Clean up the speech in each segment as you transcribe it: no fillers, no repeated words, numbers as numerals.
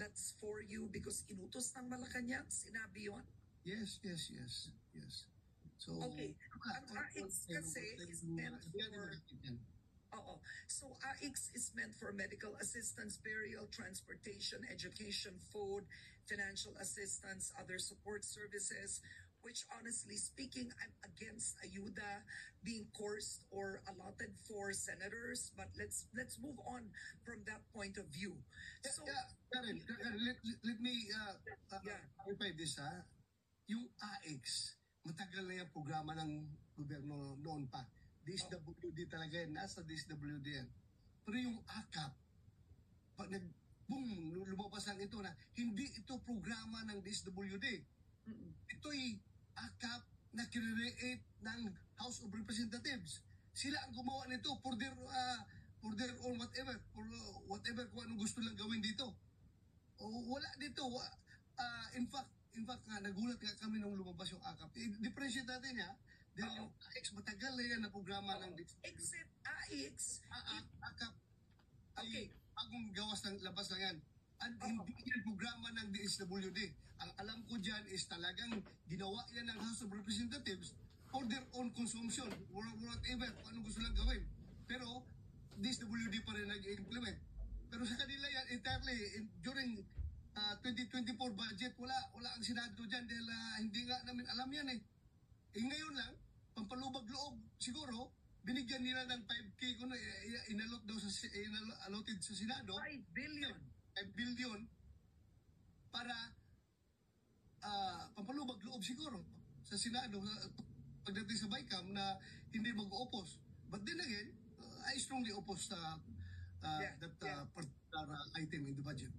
that's for you because inutos ng Malacanang, sinabi yon? Yes. So, Okay. Ang AIX kasi is meant for... Oo. So AIX is meant for medical assistance, burial, transportation, education, food, financial assistance, other support services, which honestly speaking, I'm against ayuda being coursed or allotted for senators, but let's move on from that point of view. So, Karen, let me clarify this, ha. Yung AIX, matagal na yung programa ng gobyerno noon pa. DSWD talaga yan, nasa DSWD yan. Pero yung AKAP, pag boom, lumabas lang ito na, hindi ito programa ng DSWD. Ito'y AKAP na create ng House of Representatives. Sila ang gumawa nito for their own whatever, for whatever kung anong gusto lang gawin dito. Wala dito. In fact nga, nagulat nga kami nung lumabas yung AKAP. I-differentiate natin niya, dahil yung AIX, matagal na yan na programa ng... Except AIX... AKAP ay bagong gawas ng labas lang yan. At hindi yan programa ng DSWD. Ang alam ko dyan is talagang ginawa yan ng House of Representatives for their own consumption, or whatever, kung anong gusto lang gawin. Pero, DSWD pa rin nag-implement. Pero sa kanila yan, entirely, during 2024 budget, wala ang Senado dyan dahil hindi nga namin alam yan eh. Ngayon lang, pampalubag loob, siguro, binigyan nila ng 5K kung inallotted sa Senado. 5 billion. 5 billion para pampalubag loob siguro sa Senado pagdating sa BICAM na hindi mag-oppose. But then again, I strongly oppose that particular item in the budget.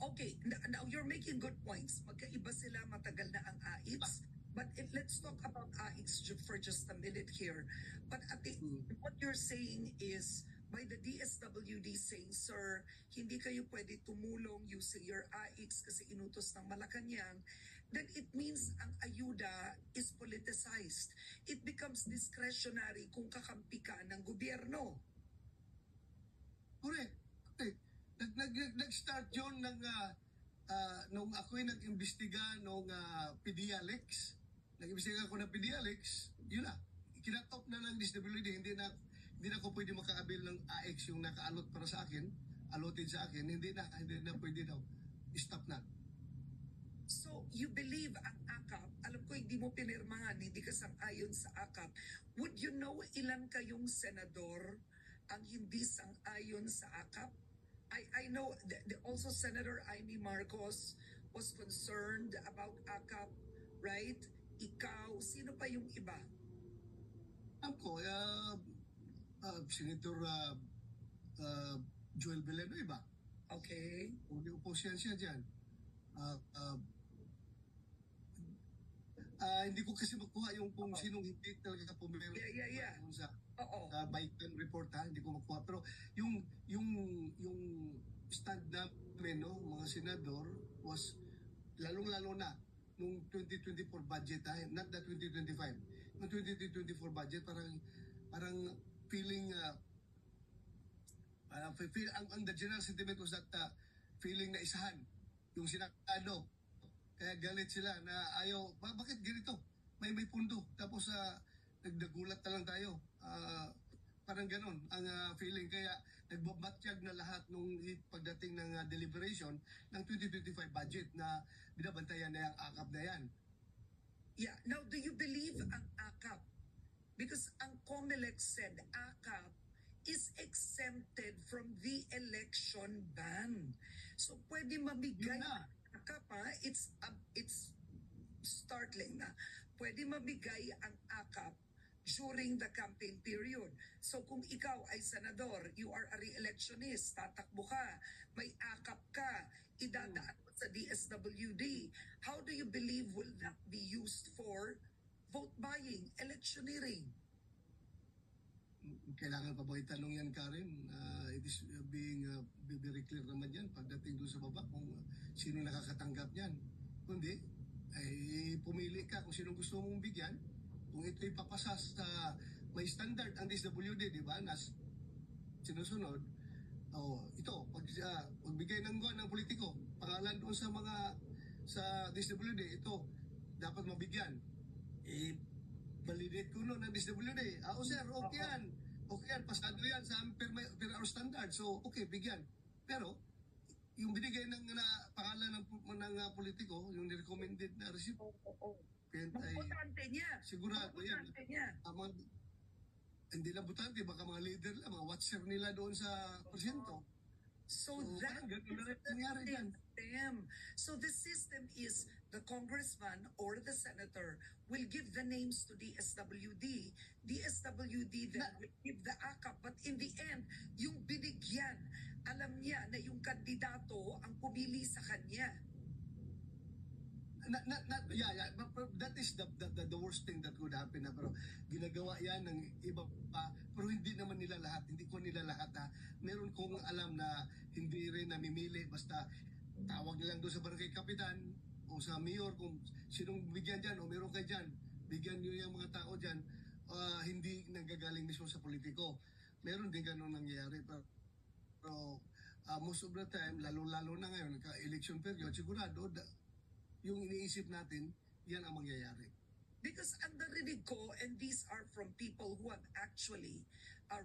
Okay. Now you're making good points. Magkaiba sila, matagal na ang AIX. But let's talk about AIX for just a minute here. But what you're saying is, by the DSWD saying, sir, hindi kayo pwede tumulong using your AIX kasi inutos ng Malacanang, then it means ang ayuda is politicized. It becomes discretionary kung kakampi ka ng gobyerno. Correct. Nag-start yun nung ako'y nag-imbestiga nung PDLX. Nag-imbestiga ako ng PDLX, yun na. Kinatop na ng DSWD, hindi na ako pwede makaabil ng AIX yung naka-allot para sa akin, allotted sa akin, hindi na pwede daw. Stop na. So, you believe ang AKAP, alam ko hindi mo pinirmahan, hindi ka sang-ayon sa AKAP. Would you know ilan kayong senador ang hindi sang-ayon sa AKAP? I know also Senator Amy Marcos was concerned about AKAP, right? Ikaw, sino pa yung iba? Ako, Senator Joel Beleno, iba. Okay. Uli oposyan siya dyan. Hindi ko kasi makuha yung kung sinong hindi talaga pumirma sa Biden report, hindi ko makuha. Pero yung stand namin, mga senador, was lalong-lalo na nung 2024 budget, not the 2025. Nung 2024 budget, parang feeling, ang the general sentiment was that feeling na isahan yung Senado. Kaya galit sila na ayaw, bakit ganito? May pundo. Tapos nagdagulat na lang tayo. Parang ganun ang feeling. Kaya nagbabatyag na lahat nung pagdating ng deliberation ng 2025 budget na binabantayan na yung AKAP na yan. Yeah. Now, do you believe ang AKAP? Because ang COMELEC said AKAP is exempted from the election ban. So, pwede mabigay AKAP, it's startling na. Pwede mabigay ang AKAP during the campaign period. So kung ikaw ay senador, you are a re-electionist, tatakbo ka, may AKAP ka, idadaan mo sa DSWD, how do you believe will that be used for vote buying, electioneering? Kailangan pa ba itanong yan, Karen? It is being very clear naman yan pagdating doon sa baba kung sino nakakatanggap yan. Kundi, ay pumili ka kung sino gusto mong bigyan. Kung ito'y papasa sa may standard ang DSWD, di ba, na sinusunod, ito, pagbigay ng politiko, doon sa mga sa DSWD, ito dapat mabigyan. Validate ko noon ng DSWD. Sir, okay yan. Okay yan, pasado yan sa per hour standard. So, okay, bigyan. Pero, yung binigay ng pangalan ng politiko, yung recommended na receipt, Botante niya. Sigurado yan. Hindi lang botante, baka mga leader lang, mga watcher nila doon sa porsyento. So that is the system. So the system is the congressman or the senator will give the names to DSWD. DSWD then will give the AKAP. But in the end, yung binigyan, alam niya na yung kandidato ang pumili sa kanya. That is the worst thing that could happen. Pero ginagawa yan ng iba pa, pero hindi naman nila lahat, hindi ko nila lahat. Meron kong alam na hindi rin namimili, basta tawag nilang doon sa barangay kapitan o sa mayor kung sinong bigyan dyan o meron kayo dyan, bigyan nyo yung mga tao dyan, hindi nanggagaling mismo sa politiko. Meron din ganun nangyayari. Pero most of the time, lalo-lalo na ngayon, ka-election period, sigurado, yung iniisip natin, yan ang mangyayari. Because ang narinig ko, and these are from people who have actually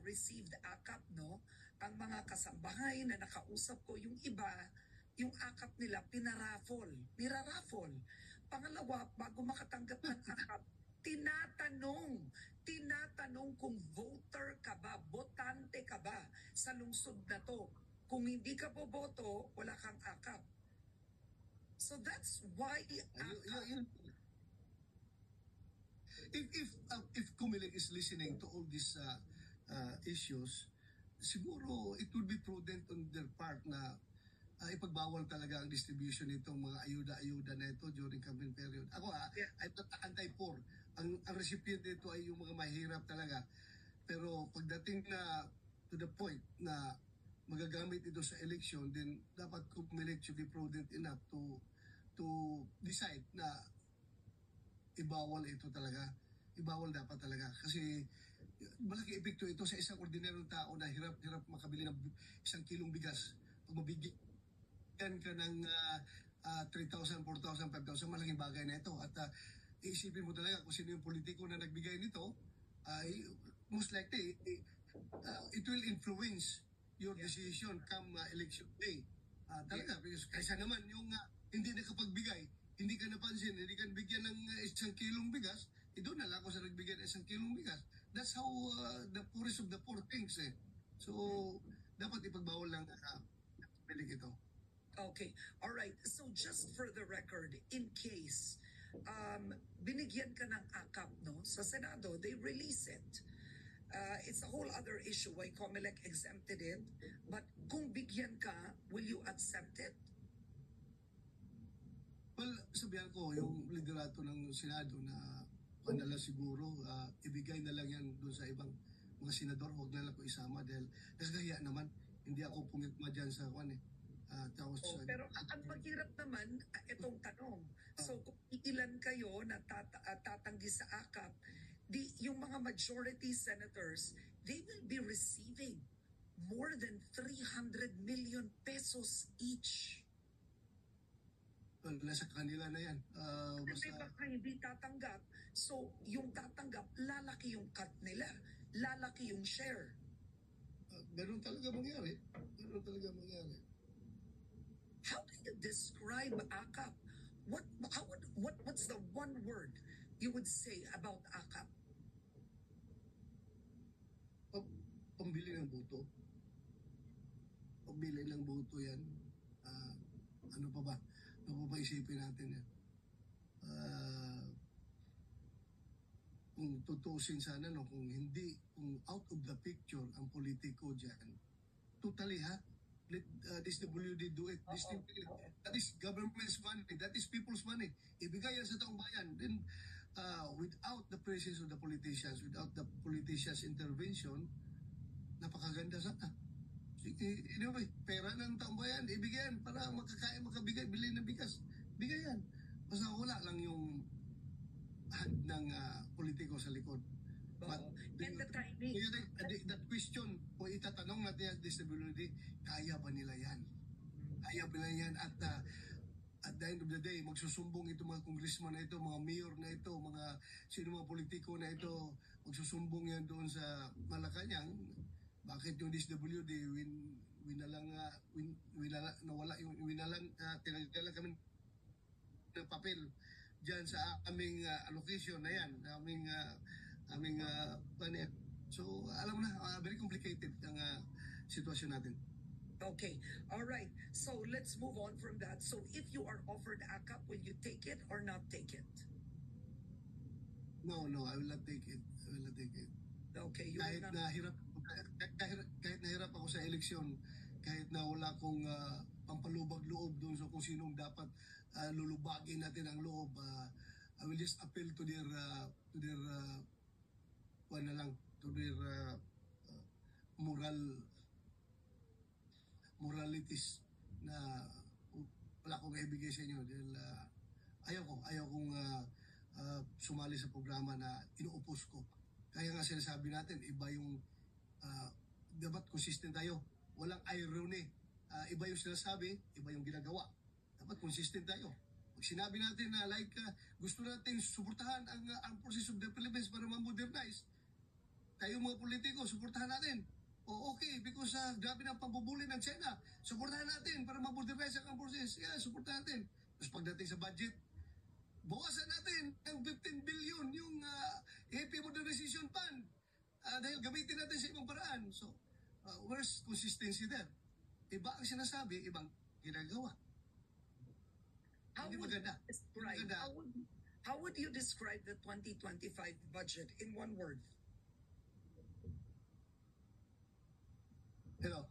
received AKAP, no? Ang mga kasambahay na nakausap ko, yung iba, yung AKAP nila, niraraffle. Pangalawa, bago makatanggap ng AKAP, tinatanong kung voter ka ba, botante ka ba sa lungsod na to. Kung hindi ka boboto, wala kang AKAP. So that's why if Comelec is listening to all these issues, siguro it would be prudent on their part na ipagbawal talaga ang distribution nitong mga ayuda-ayuda na ito during campaign period. Ako I'm not anti-poor. Ang recipient nito ay yung mga mahirap talaga. Pero pagdating na to the point na magagamit ito sa election, then dapat Comelec should be prudent enough to decide na ibawal ito talaga. Ibawal dapat talaga. Kasi malaki epekto ito sa isang ordinaryong tao na hirap makabili ng 1 kilong bigas. Pag mabigyan ka ng 3,000, 4,000, 5,000, malaking bagay na ito. At iisipin mo talaga kung sino yung politiko na nagbigay nito, most likely, it will influence your decision come election day. Talaga, kaysa naman yung hindi nakapagbigay, hindi ka napansin, hindi ka bigyan ng 1 kilong bigas, doon na lang ako sa nagbigay ng 1 kilong bigas. That's how the poorest of the poor thinks. So, dapat ipagbawal lang pilik ito. Okay. All right. So just for the record, in case binigyan ka ng AKAP, no? Sa Senado, they release it. It's a whole other issue why Comelec exempted it. But kung bigyan ka, will you accept it? Well, sabihan ko, yung liderato ng Senado na panala siguro, ibigay na lang yan doon sa ibang mga senador, huwag na lang ko isama dahil nasagaya naman, hindi ako pumirma dyan sa pero ang maghirap naman, itong tanong. So kung ilan kayo na tatanggi sa AKAP, yung mga majority senators, they will be receiving more than 300 million pesos each. Well, nasa kanila na yan. Kasi baka hindi tatanggap. So, yung tatanggap, lalaki yung cut nila. Lalaki yung share. Meron talaga mangyari. How do you describe AKAP? What's the one word you would say about AKAP? Pambili ng boto. Pambili ng boto yan. Ano pa ba? Ano pa isipin natin yan? Kung tutusin sana, no, kung out of the picture ang politiko dyan, totally let DSWD do it. That is government's money. That is people's money. Ibigay yan sa taong bayan. Then, without the presence of the politicians, without the politicians' intervention, napakaganda sana. Anyway, pera ng taong bayan, ibigyan para makakain, makabigay, bili ng bigas. Bigay yan. Basta wala lang yung hand ng politiko sa likod. But and the timing. That question, kung itatanong natin ang DSWD, kaya ba nila yan? Kaya ba nila yan? At end of the day, magsusumbong ito mga congressman na ito, mga mayor na ito, mga sino mga politiko na ito, magsusumbong yan doon sa Malacanang. Bakit yung DSWD, tinanggalan kami ng papel dyan sa aming allocation na yan, aming plan. So, alam mo na, very complicated ang sitwasyon natin. Okay, all right. So let's move on from that. So if you are offered AKAP, will you take it or not take it? No, I will not take it. I will not take it. Okay, you Kahit will not. kahit nahirap ako sa eleksyon, kahit na wala akong pampalubag loob doon sa kung sinong dapat lulubagin natin ang loob, I will just appeal to their moralities na wala akong ibigay sa inyo dahil ayaw kong sumali sa programa na inuupos ko. Kaya nga sinasabi natin, iba yung dapat consistent tayo. Walang irony. Iba yung sinasabi, iba yung ginagawa. Dapat consistent tayo. Pag sinabi natin na gusto natin suportahan ang armed forces of the Philippines para ma-modernize, tayo mga politiko, suportahan natin. O okay, because grabe ng pambubuli ng China, suportahan natin para ma-modernize ang armed forces. Yeah, suportahan natin. Tapos pagdating sa budget, bawasan natin ng 15 billion yung AP Modernization Fund dahil gamitin natin sa ibang paraan. So, where's consistency there? Iba ang sinasabi, ibang ginagawa. Hindi maganda. How would you describe the 2025 budget in one word? Hello?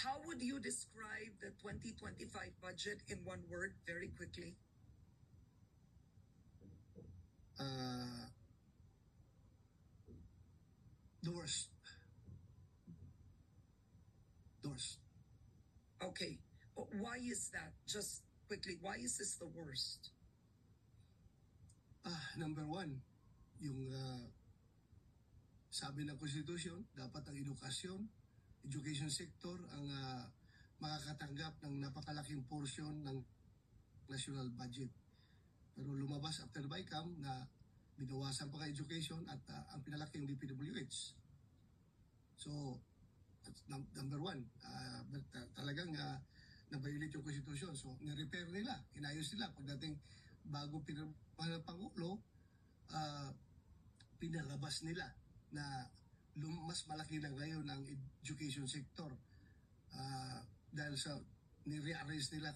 How would you describe the 2025 budget in one word very quickly? The worst. The worst. Okay. Why is that? Just quickly, why is this the worst? Number one, yung sabi ng konstitusyon, dapat ang education sector ang makakatanggap ng napakalaking portion ng national budget. Pero lumabas after BICAM na binawasan pa ka education at ang pinalaki yung DPWH. So, that's number one. Talagang na-violate yung konstitusyon. So, ni-repair nila, inayos nila. Pagdating bago pinirmahan ng Pangulo, pinalabas nila na mas malaki na ngayon ang education sector. Dahil sa ni-rearrange nila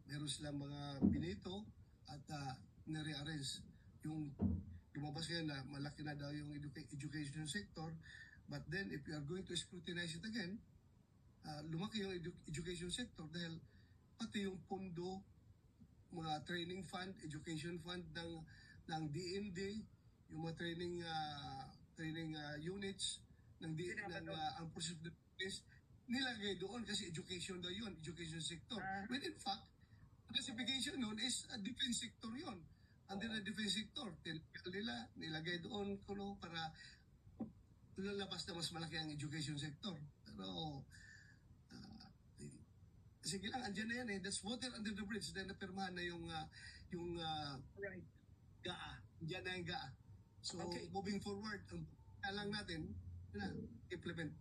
meron silang mga pinito at ni-rearrange yung lumabas ngayon na malaki na daw yung education sector. But then if you are going to scrutinize it again, lumaki yung education sector dahil pati yung pondo, mga training fund, education fund ng DND, yung mga training units ng Armed Forces of the Philippines, nilagay doon kasi education daw yun, education sector. When in fact, classification nun is defense sector yun. Under the defense sector, nilagay doon para lalabas na mas malaki ang education sector. Pero sige lang, andyan na yan eh. That's water under the bridge. Dahil napirmahan na yung Right. GAA. Andyan na yung GAA. So, Okay. moving forward, ang lang natin, implement.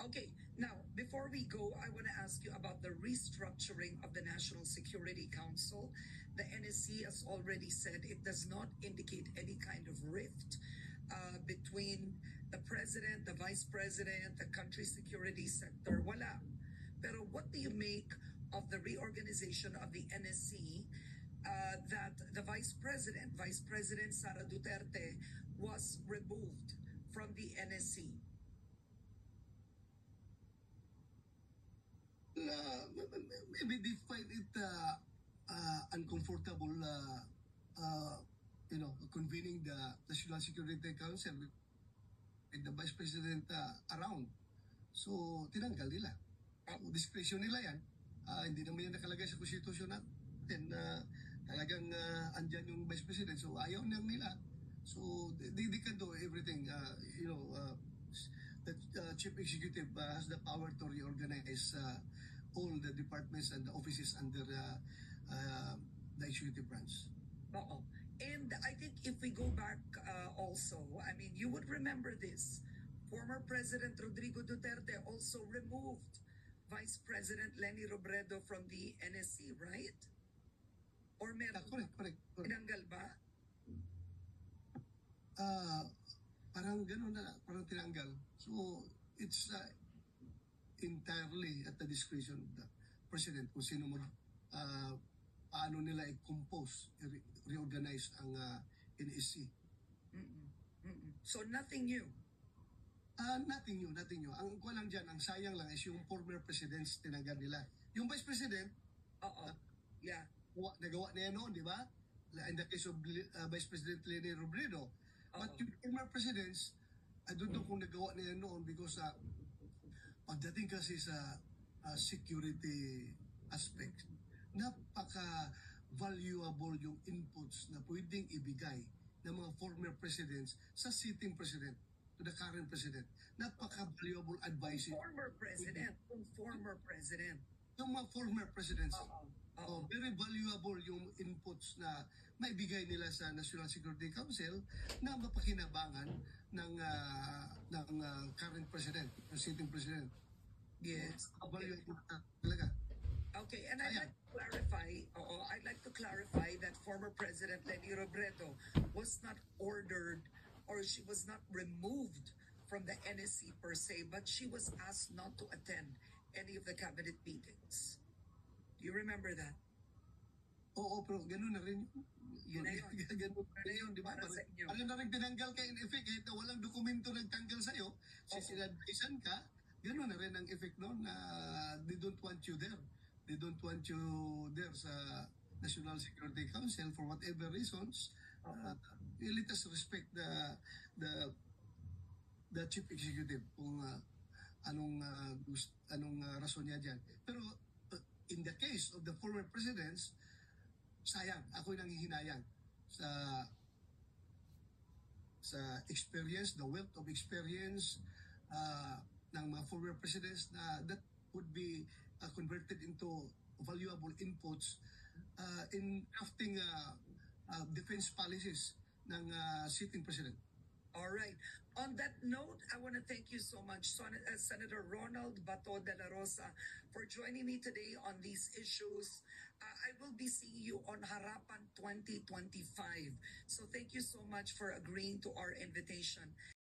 Okay, now, before we go, I want to ask you about the restructuring of the National Security Council. The NSC has already said it does not indicate any kind of rift between the president, the vice president, the country security sector. Wala. Pero what do you make of the reorganization of the NSC that the Vice President Sara Duterte, was removed from the NSC? Maybe they find it uncomfortable, convening the National Security Council with the Vice President around. So, tinanggal nila. Discretion nila yan. Hindi naman yan nakalagay sa konstitusyon natin na talagang andyan yung Vice President. So, ayaw nila. So, they can do everything. The Chief Executive has the power to reorganize all the departments and the offices under the executive branch. Oo. And I think if we go back also, I mean, you would remember this. Former President Rodrigo Duterte also removed Vice President Leni Robredo from the NSC, right? Or meron Correct. tinanggal ba? Parang gano'n na, parang tinanggal. So, it's entirely at the discretion of the President kung sino paano nila i-compose, reorganize ang NSC. So nothing new. Nothing new. Ang ko lang dyan, ang sayang lang is yung former presidents tinanggal nila. Yung vice president, Oo. Yeah. nagawa niya noon, di ba? In the case of Vice President Leni Robredo. But yung former presidents, I don't know kung nagawa niya noon because pagdating kasi sa security aspect, napaka-valuable yung inputs na pwedeng ibigay ng mga former presidents sa sitting president to the current president. Napaka-valuable advice. Former president. Yung mga former presidents, Oo. very valuable yung inputs na maibigay nila sa National Security Council na mapakinabangan ng current president, yung sitting president. Yes. Valuable talaga. Okay, and I'd like to clarify that former President Leni Robredo was not ordered or she was not removed from the NSC per se, but she was asked not to attend any of the cabinet meetings. Do you remember that? Oo, pero gano'n na rin Yun na yun. Ganun na yun, di ba? Para sa inyo. Ano na rin tinanggal ka in effect, kahit na walang dokumento nagtanggal sa'yo, sinadvisan ka, gano'n na rin ang effect noon na they don't want you there. They don't want you there sa National Security Council for whatever reasons. Let us respect the chief executive kung anong rason niya dyan. Pero in the case of the former presidents, sayang, ako'y nanghihinayang sa experience, the wealth of experience ng mga former presidents na that would be converted into valuable inputs in crafting defense policies ng sitting president. All right. On that note, I want to thank you so much, Senator Ronald Bato de la Rosa, for joining me today on these issues. I will be seeing you on Harapan 2025. So thank you so much for agreeing to our invitation.